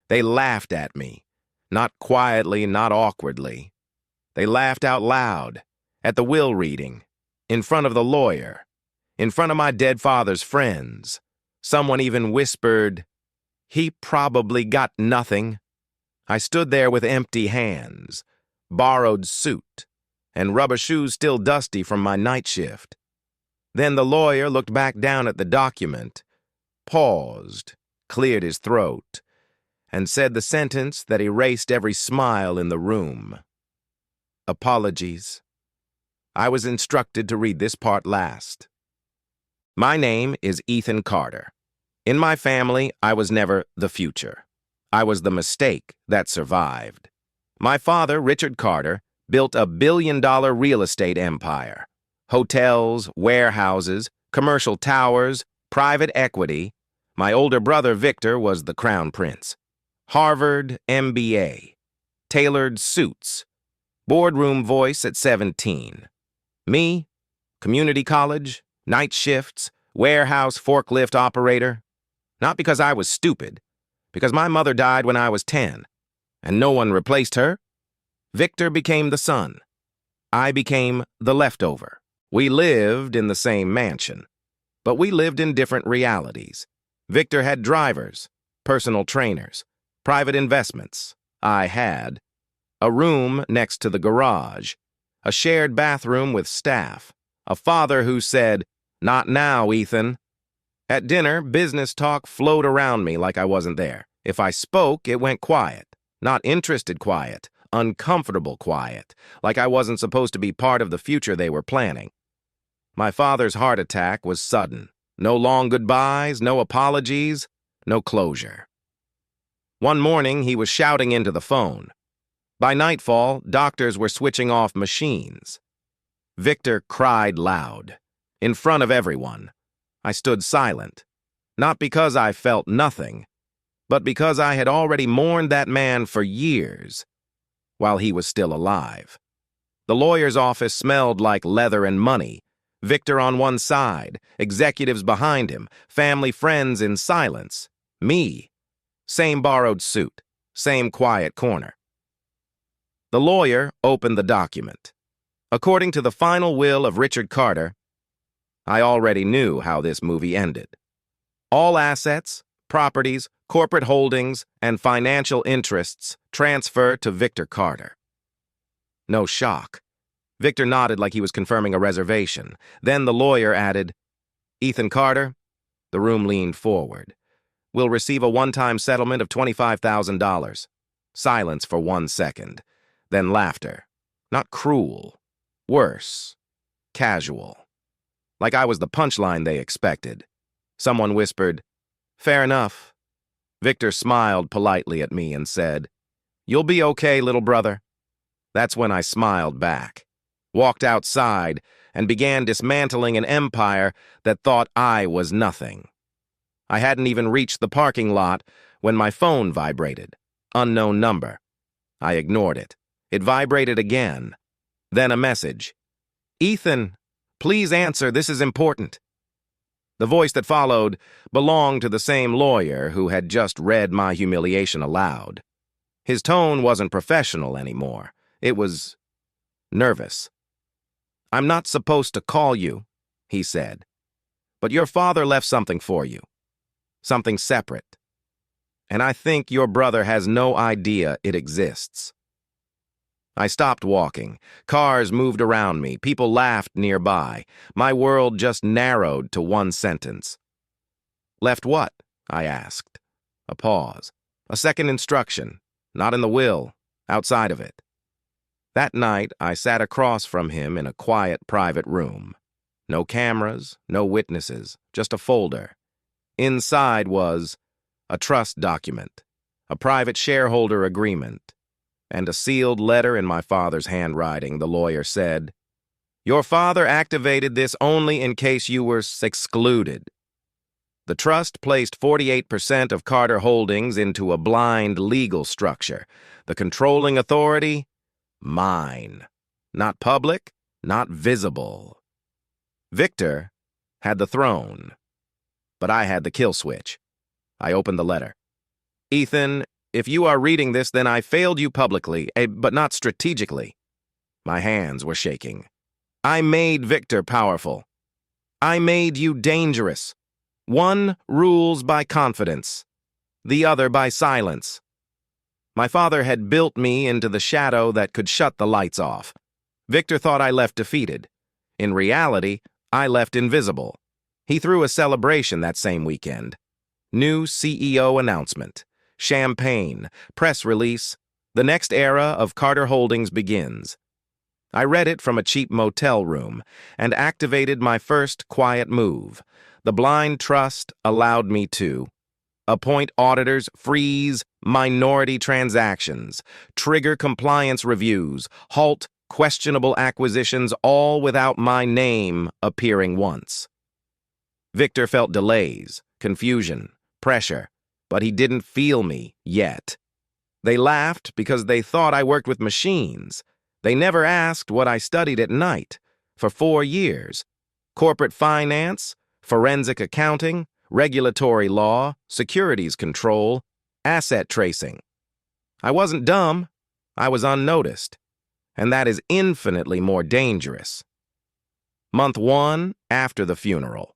They laughed at me, not quietly, not awkwardly. They laughed out loud, at the will reading, in front of the lawyer, in front of my dead father's friends. Someone even whispered, "He probably got nothing." I stood there with empty hands, borrowed suit, and rubber shoes still dusty from my night shift. Then the lawyer looked back down at the document, paused, cleared his throat, and said the sentence that erased every smile in the room. Apologies. I was instructed to read this part last. My name is Ethan Carter. In my family, I was never the future. I was the mistake that survived. My father, Richard Carter, built a billion-dollar real estate empire. Hotels, warehouses, commercial towers, private equity. My older brother, Victor, was the crown prince. Harvard MBA. Tailored suits. Boardroom voice at 17. Me, community college, night shifts, warehouse forklift operator. Not because I was stupid, because my mother died when I was 10, and no one replaced her. Victor became the son. I became the leftover. We lived in the same mansion, but we lived in different realities. Victor had drivers, personal trainers, private investments. I had a room next to the garage, a shared bathroom with staff, a father who said, "Not now, Ethan." At dinner, business talk flowed around me like I wasn't there. If I spoke, it went quiet. Not interested quiet, uncomfortable quiet, like I wasn't supposed to be part of the future they were planning. My father's heart attack was sudden. No long goodbyes, no apologies, no closure. One morning, he was shouting into the phone. By nightfall, doctors were switching off machines. Victor cried loud, in front of everyone. I stood silent, not because I felt nothing, but because I had already mourned that man for years, while he was still alive. The lawyer's office smelled like leather and money. Victor on one side, executives behind him, family friends in silence. Me, same borrowed suit, same quiet corner. The lawyer opened the document. According to the final will of Richard Carter, I already knew how this movie ended. All assets, properties, corporate holdings, and financial interests transfer to Victor Carter. No shock. Victor nodded like he was confirming a reservation. Then the lawyer added, "Ethan Carter," the room leaned forward, "will receive a one-time settlement of $25,000. Silence for 1 second. Then laughter. Not cruel. Worse. Casual. Like I was the punchline they expected. Someone whispered, "Fair enough." Victor smiled politely at me and said, "You'll be okay, little brother." That's when I smiled back, walked outside, and began dismantling an empire that thought I was nothing. I hadn't even reached the parking lot when my phone vibrated. Unknown number. I ignored it. It vibrated again. Then a message. "Ethan, please answer, this is important." The voice that followed belonged to the same lawyer who had just read my humiliation aloud. His tone wasn't professional anymore. It was nervous. "I'm not supposed to call you," he said, "but your father left something for you. Something separate. And I think your brother has no idea it exists." I stopped walking. Cars moved around me. People laughed nearby. My world just narrowed to one sentence. "Left what?" I asked. A pause. A second instruction. Not in the will. Outside of it. That night, I sat across from him in a quiet, private room. No cameras, no witnesses, just a folder. Inside was a trust document, a private shareholder agreement, and a sealed letter in my father's handwriting. The lawyer said, "Your father activated this only in case you were excluded. The trust placed 48% of Carter Holdings into a blind legal structure. The controlling authority? Mine. Not public, not visible. Victor had the throne, but I had the kill switch." I opened the letter. "Ethan, If you are reading this, then I failed you publicly, but not strategically. My hands were shaking. I made Victor powerful. I made you dangerous. One rules by confidence, the other by silence. My father had built me into the shadow that could shut the lights off. Victor thought I left defeated. In reality, I left invisible. He threw a celebration that same weekend. New CEO announcement, champagne, press release. The next era of Carter Holdings begins. I read it from a cheap motel room and activated my first quiet move. The blind trust allowed me to appoint auditors, freeze minority transactions, trigger compliance reviews, halt questionable acquisitions, all without my name appearing once. Victor felt delays, confusion, pressure, but he didn't feel me yet. They laughed because they thought I worked with machines. They never asked what I studied at night for 4 years. Corporate finance, forensic accounting, regulatory law, securities control, asset tracing. I wasn't dumb, I was unnoticed, and that is infinitely more dangerous. Month 1 after the funeral.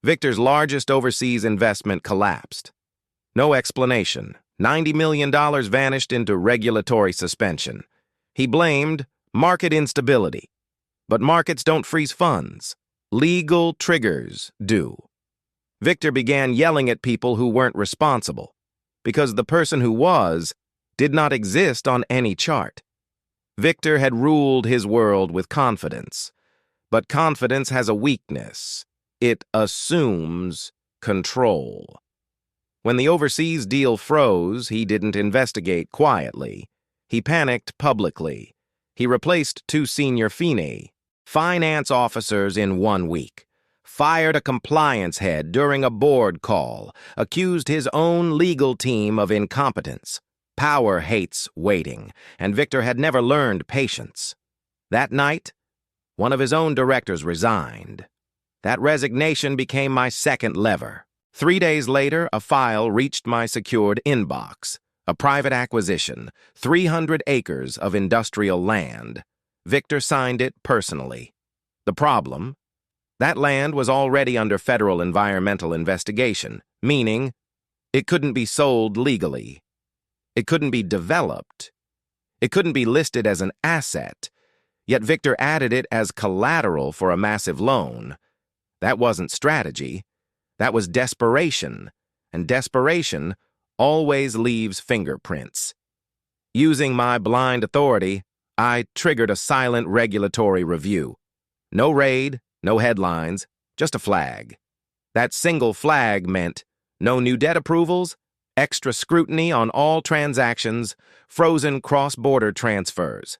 Victor's largest overseas investment collapsed. No explanation. $90 million vanished into regulatory suspension. He blamed market instability. But markets don't freeze funds. Legal triggers do. Victor began yelling at people who weren't responsible, because the person who was did not exist on any chart. Victor had ruled his world with confidence, but confidence has a weakness. It assumes control. When the overseas deal froze, he didn't investigate quietly. He panicked publicly. He replaced 2 senior finance officers in 1 week, fired a compliance head during a board call, accused his own legal team of incompetence. Power hates waiting, and Victor had never learned patience. That night, one of his own directors resigned. That resignation became my second lever. 3 days later, a file reached my secured inbox. A private acquisition, 300 acres of industrial land. Victor signed it personally. The problem? That land was already under federal environmental investigation, meaning it couldn't be sold legally. It couldn't be developed. It couldn't be listed as an asset, yet Victor added it as collateral for a massive loan. That wasn't strategy. That was desperation, and desperation always leaves fingerprints. Using my blind authority, I triggered a silent regulatory review. No raid, no headlines, just a flag. That single flag meant no new debt approvals, extra scrutiny on all transactions, frozen cross-border transfers.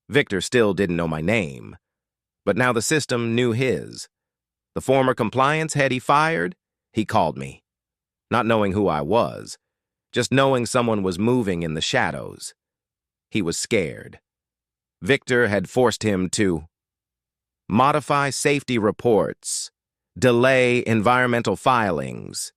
Victor still didn't know my name, but now the system knew his. The former compliance head he fired, he called me. Not knowing who I was, just knowing someone was moving in the shadows. He was scared. Victor had forced him to modify safety reports, delay environmental filings,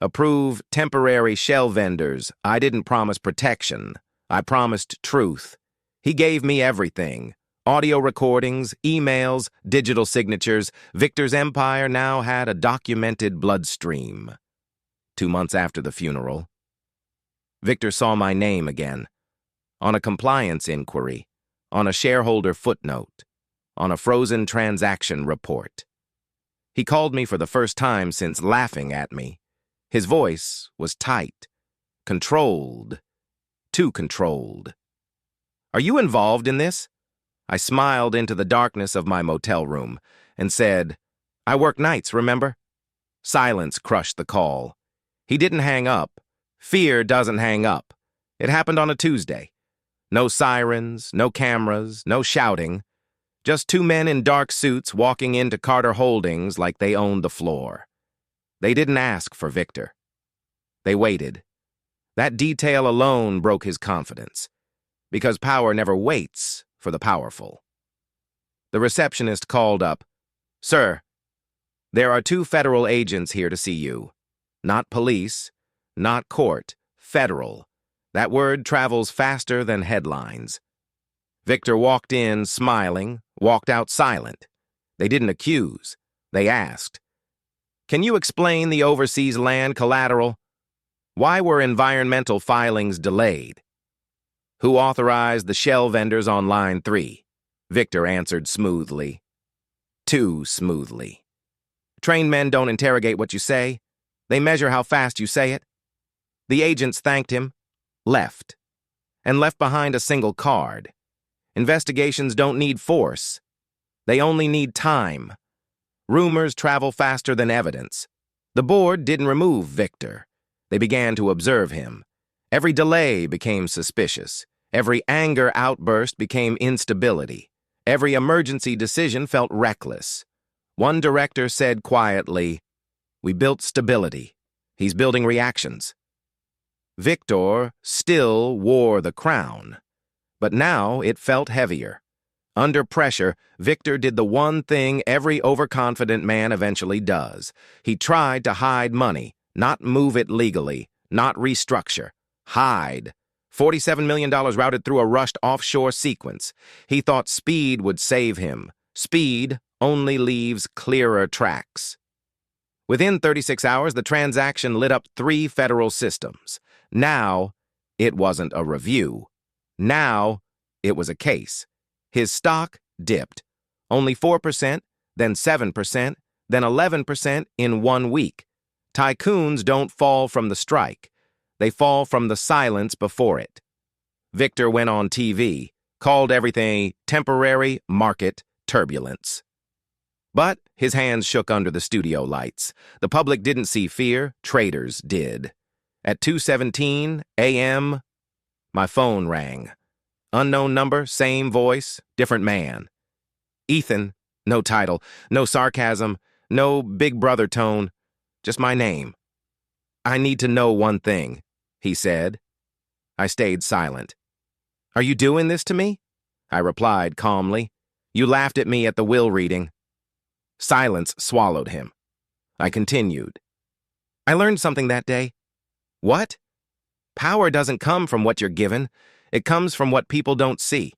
approve temporary shell vendors. I didn't promise protection. I promised truth. He gave me everything. Audio recordings, emails, digital signatures. Victor's empire now had a documented bloodstream. 2 months after the funeral, Victor saw my name again, on a compliance inquiry, on a shareholder footnote, on a frozen transaction report. He called me for the first time since laughing at me. His voice was tight, controlled, too controlled. "Are you involved in this?" I smiled into the darkness of my motel room and said, "I work nights, remember?" Silence crushed the call. He didn't hang up. Fear doesn't hang up. It happened on a Tuesday. No sirens, no cameras, no shouting. Just 2 men in dark suits walking into Carter Holdings like they owned the floor. They didn't ask for Victor. They waited. That detail alone broke his confidence, because power never waits for the powerful. The receptionist called up, "Sir, there are 2 federal agents here to see you. Not police, not court, Federal. That word travels faster than headlines. Victor walked in smiling, walked out silent. They didn't accuse. They asked, "Can you explain the overseas land collateral? Why were environmental filings delayed? Who authorized the shell vendors on line 3? Victor answered smoothly. Too smoothly. Trained men don't interrogate what you say. They measure how fast you say it. The agents thanked him, left, and left behind a single card. Investigations don't need force. They only need time. Rumors travel faster than evidence. The board didn't remove Victor. They began to observe him. Every delay became suspicious. Every anger outburst became instability. Every emergency decision felt reckless. One director said quietly, "We built stability. He's building reactions." Victor still wore the crown, but now it felt heavier. Under pressure, Victor did the one thing every overconfident man eventually does. He tried to hide money, not move it legally, not restructure. Hide. $47 million routed through a rushed offshore sequence. He thought speed would save him. Speed only leaves clearer tracks. Within 36 hours, the transaction lit up 3 federal systems. Now, it wasn't a review. Now, it was a case. His stock dipped. Only 4%, then 7%, then 11% in 1 week. Tycoons don't fall from the strike. They fall from the silence before it. Victor went on TV, called everything temporary market turbulence. But his hands shook under the studio lights. The public didn't see fear, traders did. At 2:17 a.m., my phone rang. Unknown number, same voice, different man. Ethan, no title, no sarcasm, no big brother tone, just my name. "I need to know one thing," he said. I stayed silent. "Are you doing this to me?" I replied calmly. "You laughed at me at the will reading." Silence swallowed him. I continued. "I learned something that day." "What?" "Power doesn't come from what you're given. It comes from what people don't see."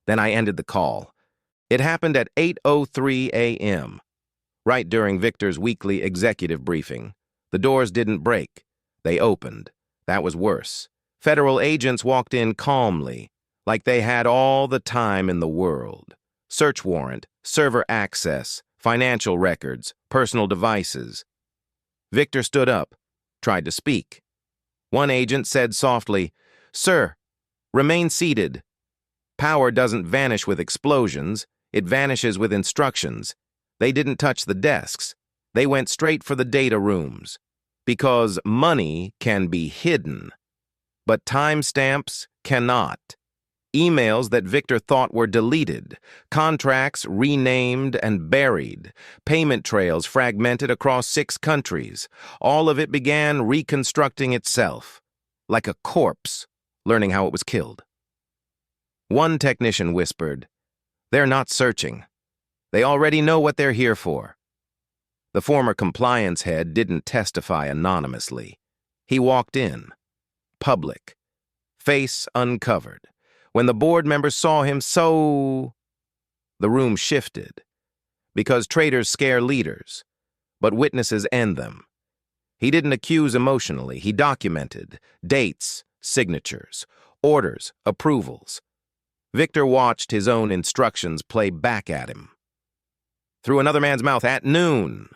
Then I ended the call. It happened at 8:03 a.m., right during Victor's weekly executive briefing. The doors didn't break. They opened. That was worse. Federal agents walked in calmly, like they had all the time in the world. Search warrant, server access, financial records, personal devices. Victor stood up, tried to speak. One agent said softly, "Sir, remain seated. Power doesn't vanish with explosions. It vanishes with instructions." They didn't touch the desks. They went straight for the data rooms. Because money can be hidden. But timestamps cannot. Emails that Victor thought were deleted. Contracts renamed and buried. Payment trails fragmented across 6 countries. All of it began reconstructing itself. Like a corpse, learning how it was killed. One technician whispered, "They're not searching. They already know what they're here for." The former compliance head didn't testify anonymously. He walked in, public, face uncovered. When the board members saw him the room shifted. Because traitors scare leaders, but witnesses end them. He didn't accuse emotionally. He documented dates, signatures, orders, approvals. Victor watched his own instructions play back at him. Through another man's mouth at noon.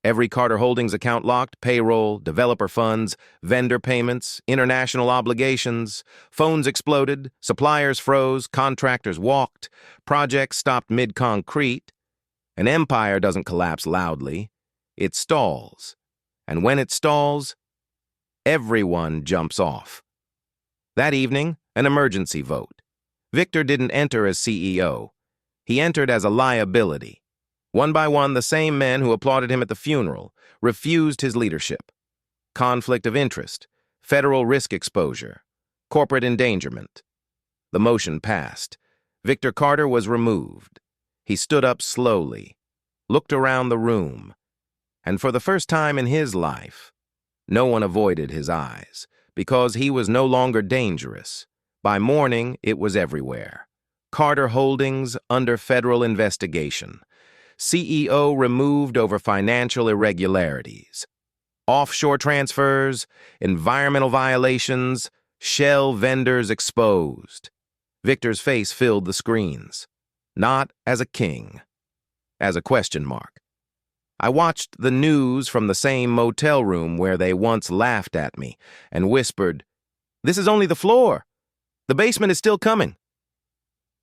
Every Carter Holdings account locked, payroll, developer funds, vendor payments, international obligations. Phones exploded, suppliers froze, contractors walked, projects stopped mid-concrete. An empire doesn't collapse loudly. It stalls. And when it stalls, everyone jumps off. That evening, an emergency vote. Victor didn't enter as CEO. He entered as a liability. One by one, the same men who applauded him at the funeral refused his leadership. Conflict of interest, federal risk exposure, corporate endangerment. The motion passed. Victor Carter was removed. He stood up slowly, looked around the room, and for the first time in his life, no one avoided his eyes. because he was no longer dangerous. By morning, it was everywhere. Carter Holdings under federal investigation. CEO removed over financial irregularities. Offshore transfers, environmental violations, shell vendors exposed. Victor's face filled the screens. Not as a king, as a question mark. I watched the news from the same motel room where they once laughed at me and whispered, "This is only the floor. The basement is still coming."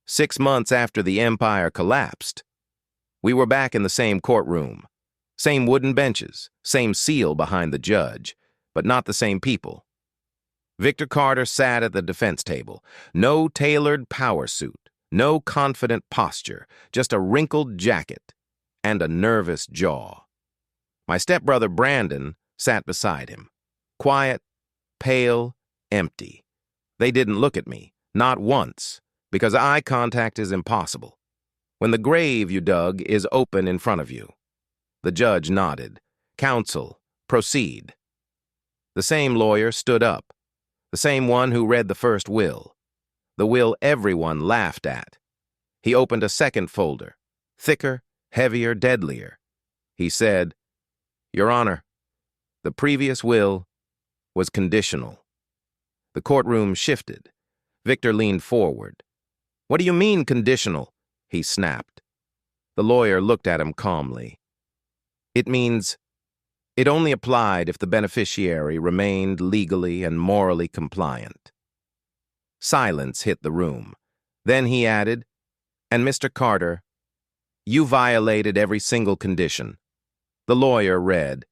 6 months after the empire collapsed, we were back in the same courtroom, same wooden benches, same seal behind the judge, but not the same people. Victor Carter sat at the defense table, no tailored power suit, no confident posture, just a wrinkled jacket and a nervous jaw. My stepbrother Brandon sat beside him, quiet, pale, empty. They didn't look at me, not once, because eye contact is impossible. When the grave you dug is open in front of you. The judge nodded. "Counsel, proceed." The same lawyer stood up, the same one who read the first will, the will everyone laughed at. He opened a second folder, thicker, heavier, deadlier. He said, "Your Honor, the previous will was conditional." The courtroom shifted. Victor leaned forward. "What do you mean, conditional?" he snapped. The lawyer looked at him calmly. "It means it only applied if the beneficiary remained legally and morally compliant." Silence hit the room. Then he added, "And Mr. Carter, you violated every single condition." The lawyer read,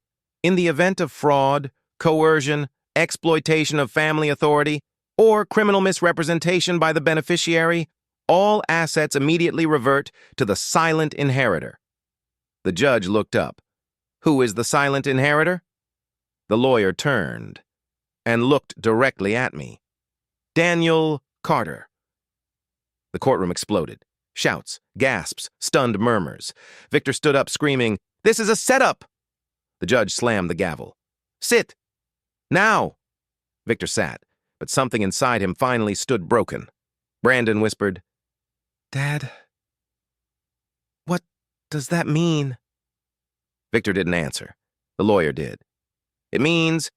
"In the event of fraud, coercion, exploitation of family authority, or criminal misrepresentation by the beneficiary, all assets immediately revert to the silent inheritor." The judge looked up. "Who is the silent inheritor?" The lawyer turned and looked directly at me. "Daniel Carter." The courtroom exploded. Shouts, gasps, stunned murmurs. Victor stood up screaming, "This is a setup!" The judge slammed the gavel. "Sit! Now!" Victor sat, but something inside him finally stood broken. Brandon whispered, "Dad, what does that mean?" Victor didn't answer. The lawyer did. "It means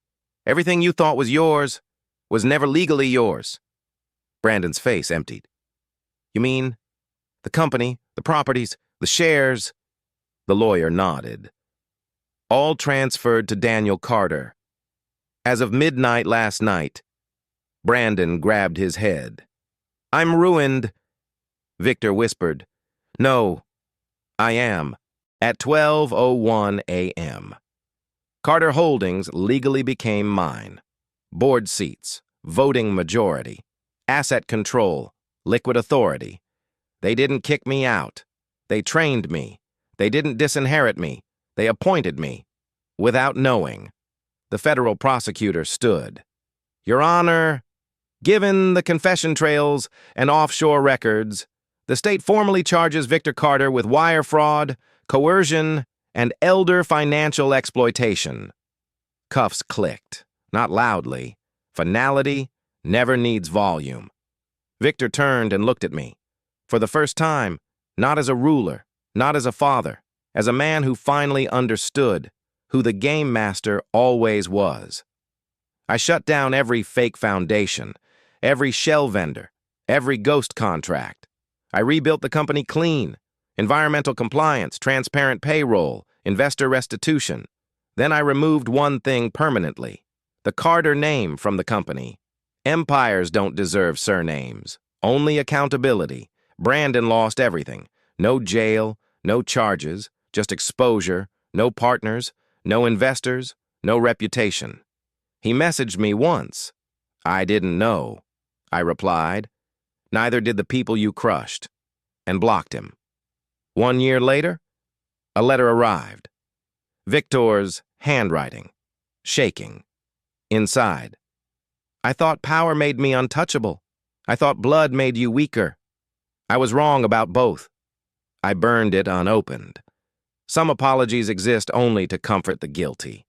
everything you thought was yours was never legally yours." Brandon's face emptied. "You mean the company, the properties, the shares?" The lawyer nodded. "All transferred to Daniel Carter. As of midnight last night." Brandon grabbed his head. "I'm ruined." Victor whispered, "No, I am." At 12:01 a.m. Carter Holdings legally became mine. Board seats, voting majority, asset control, liquid authority. They didn't kick me out. They trained me. They didn't disinherit me. They appointed me. Without knowing. The federal prosecutor stood. "Your Honor, given the confession trails and offshore records, the state formally charges Victor Carter with wire fraud, coercion, and elder financial exploitation." Cuffs clicked, not loudly. Finality never needs volume. Victor turned and looked at me. For the first time, not as a ruler, not as a father, as a man who finally understood who the game master always was. I shut down every fake foundation, every shell vendor, every ghost contract. I rebuilt the company clean. Environmental compliance, transparent payroll, investor restitution. Then I removed one thing permanently, the Carter name from the company. Empires don't deserve surnames, only accountability. Brandon lost everything. No jail, no charges, just exposure, no partners, no investors, no reputation. He messaged me once. "I didn't know," I replied. "Neither did the people you crushed," and blocked him. 1 year later, a letter arrived. Victor's handwriting, shaking. Inside. "I thought power made me untouchable. I thought blood made you weaker. I was wrong about both." I burned it unopened. Some apologies exist only to comfort the guilty.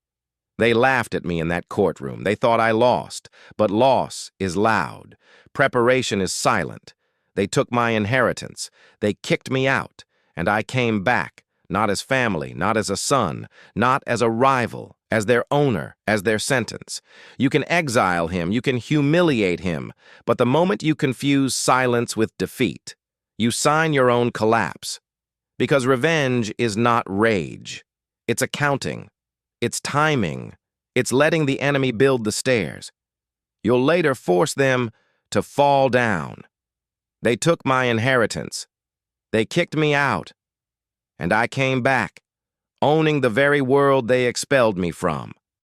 They laughed at me in that courtroom. They thought I lost. But loss is loud. Preparation is silent. They took my inheritance. They kicked me out. And I came back, not as family, not as a son, not as a rival, as their owner, as their sentence. You can exile him, you can humiliate him, but the moment you confuse silence with defeat, you sign your own collapse. Because revenge is not rage. It's accounting. It's timing. It's letting the enemy build the stairs. You'll later force them to fall down. They took my inheritance. They kicked me out. And I came back, owning the very world they expelled me from.